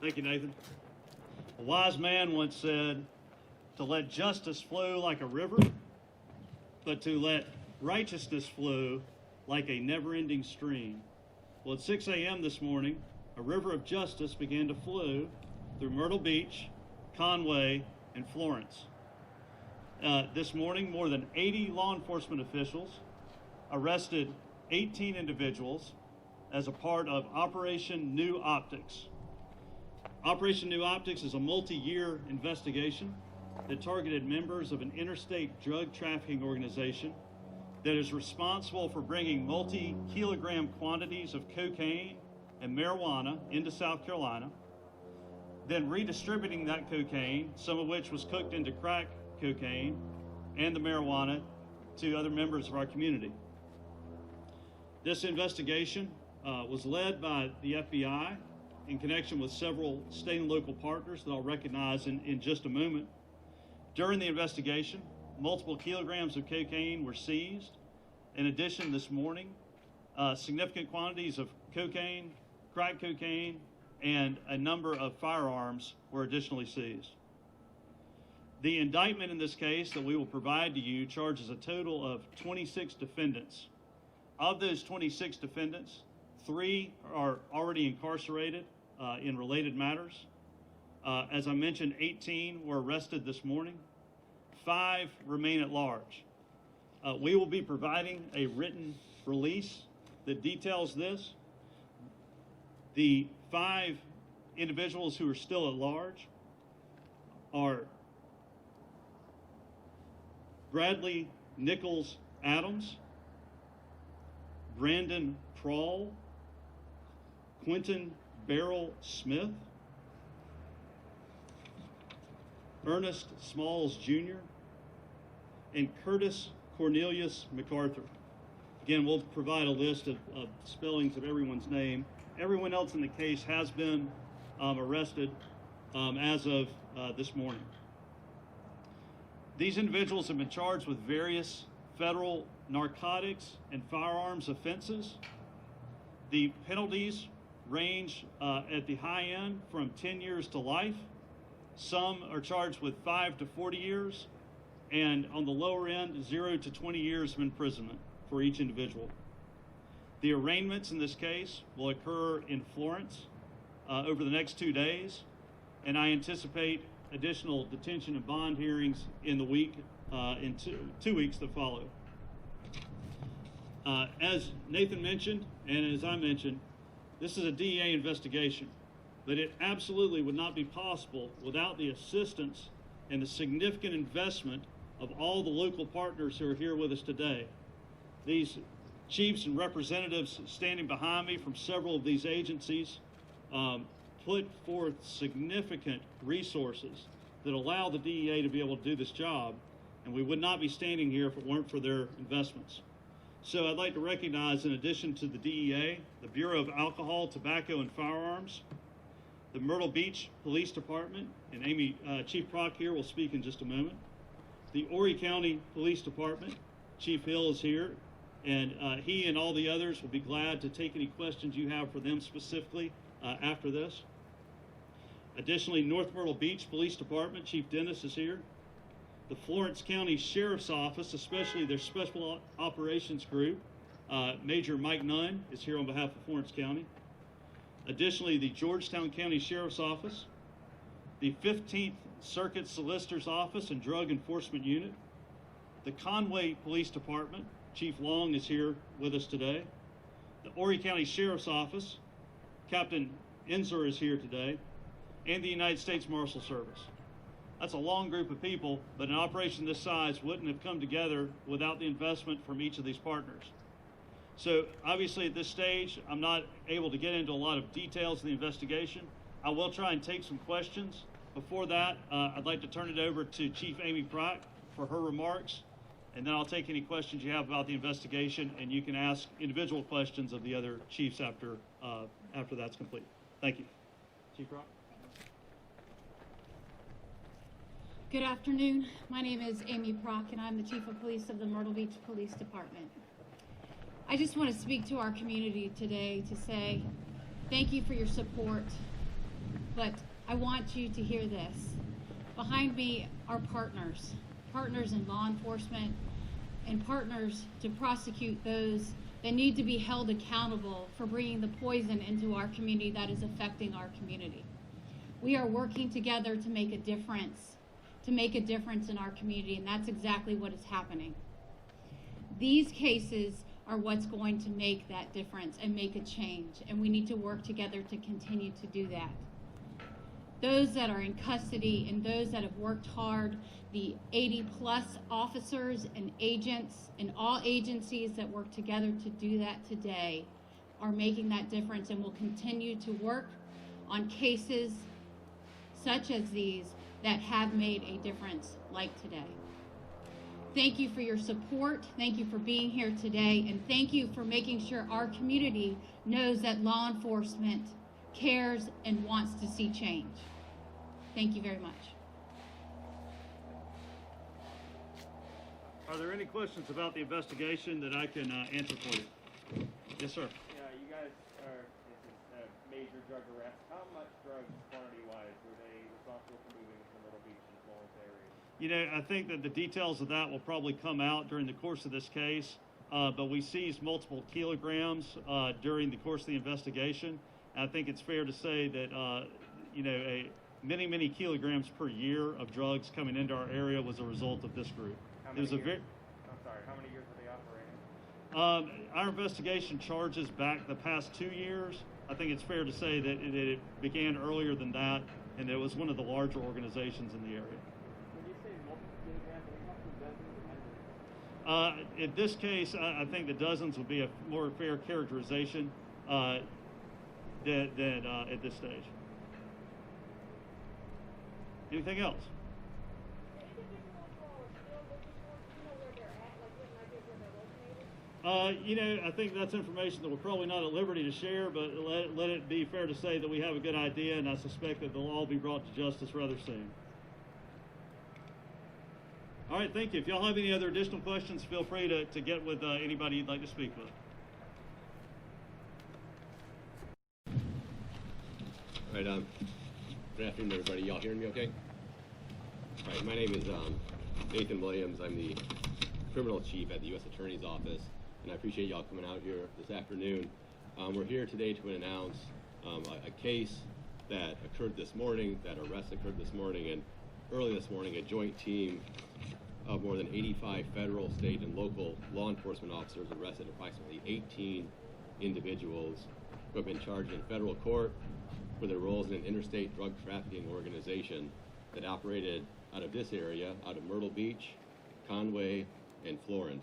Thank you, Nathan. A wise man once said, to let justice flow like a river, but to let righteousness flow like a never-ending stream. Well, at 6 a.m. this morning, a river of justice began to flow through Myrtle Beach, Conway, and Florence. This morning, more than 80 law enforcement officials arrested 18 individuals as a part of Operation New Optics. Operation New Optics is a multi-year investigation that targeted members of an interstate drug trafficking organization that is responsible for bringing multi-kilogram quantities of cocaine and marijuana into South Carolina, then redistributing that cocaine, some of which was cooked into crack cocaine, and the marijuana to other members of our community. This investigation was led by the FBI in connection with several state and local partners that I'll recognize in just a moment. During the investigation, multiple kilograms of cocaine were seized. In addition, this morning, significant quantities of cocaine, crack cocaine, and a number of firearms were additionally seized. The indictment in this case that we will provide to you charges a total of 26 defendants. Of those 26 defendants, 3 are already incarcerated in related matters. As I mentioned, 18 were arrested this morning. 5 remain at large. We will be providing a written release that details this. The 5 individuals who are still at large are Bradley Nichols Adams, Brandon Prawl, Quentin Beryl Smith, Ernest Smalls Jr., and Curtis Cornelius MacArthur. Again, we'll provide a list of spellings of everyone's name. Everyone else in the case has been arrested as of this morning. These individuals have been charged with various federal narcotics and firearms offenses. The penalties range at the high end from 10 years to life. Some are charged with 5 to 40 years, and on the lower end, 0 to 20 years of imprisonment for each individual. The arraignments in this case will occur in Florence over the next 2 days, and I anticipate additional detention and bond hearings in the week, in two weeks that follow. As Nathan mentioned, and as I mentioned, this is a DEA investigation, but it absolutely would not be possible without the assistance and the significant investment of all the local partners who are here with us today. These chiefs and representatives standing behind me from several of these agencies put forth significant resources that allow the DEA to be able to do this job, and we would not be standing here if it weren't for their investments. So I'd like to recognize, in addition to the DEA, the Bureau of Alcohol, Tobacco, and Firearms, the Myrtle Beach Police Department, and Chief Prock here will speak in just a moment. The Horry County Police Department, Chief Hill is here, and he and all the others will be glad to take any questions you have for them specifically after this. Additionally, North Myrtle Beach Police Department, Chief Dennis is here. The Florence County Sheriff's Office, especially their Special Operations Group, Major Mike Nunn is here on behalf of Florence County. Additionally, the Georgetown County Sheriff's Office, the 15th Circuit Solicitor's Office and Drug Enforcement Unit, the Conway Police Department, Chief Long is here with us today. The Horry County Sheriff's Office, Captain Enzer is here today, and the United States Marshal Service. That's a long group of people, but an operation this size wouldn't have come together without the investment from each of these partners. So obviously at this stage, I'm not able to get into a lot of details of the investigation. I will try and take some questions. Before that, I'd like to turn it over to Chief Amy Prock for her remarks, and then I'll take any questions you have about the investigation, and you can ask individual questions of the other chiefs after that's complete. Thank you. Chief Prock. Good afternoon. My name is Amy Prock, and I'm the Chief of Police of the Myrtle Beach Police Department. I just want to speak to our community today to say thank you for your support, but I want you to hear this. Behind me are partners in law enforcement, and partners to prosecute those that need to be held accountable for bringing the poison into our community that is affecting our community. We are working together to make a difference in our community, and that's exactly what is happening. These cases are what's going to make that difference and make a change, and we need to work together to continue to do that. Those that are in custody and those that have worked hard, the 80+ officers and agents and all agencies that work together to do that today are making that difference, and will continue to work on cases such as these that have made a difference like today. Thank you for your support. Thank you for being here today, and thank you for making sure our community knows that law enforcement cares and wants to see change. Thank you very much. Are there any questions about the investigation that I can answer for you? Yes, sir. Yeah, you guys are, this is a major drug arrest. How much drugs, quantity-wise, were they responsible for moving from Myrtle Beach and Florence areas? You know, I think that the details of that will probably come out during the course of this case, but we seized multiple kilograms during the course of the investigation. I think it's fair to say that, you know, many kilograms per year of drugs coming into our area was a result of this group. How It many was a years? I'm sorry, how many years were they operating? Our investigation charges back the past 2 years. I think it's fair to say that it began earlier than that, and it was one of the larger organizations in the area. When you say multiple kilograms, are we talking dozens? In this case, I think the dozens would be a more fair characterization than at this stage. Anything else? You know, I think that's information that we're probably not at liberty to share, but let it be fair to say that we have a good idea, and I suspect that they'll all be brought to justice rather soon. All right, thank you. If y'all have any other additional questions, feel free to get with anybody you'd like to speak with. All right, good afternoon, everybody. Y'all hearing me okay? All right, my name is Nathan Williams. I'm the criminal chief at the U.S. Attorney's Office, and I appreciate y'all coming out here this afternoon. We're here today to announce a case that occurred this morning, that arrest occurred this morning, and early this morning, a joint team of more than 85 federal, state, and local law enforcement officers arrested approximately 18 individuals who have been charged in federal court for their roles in an interstate drug trafficking organization that operated out of this area, out of Myrtle Beach, Conway, and Florence.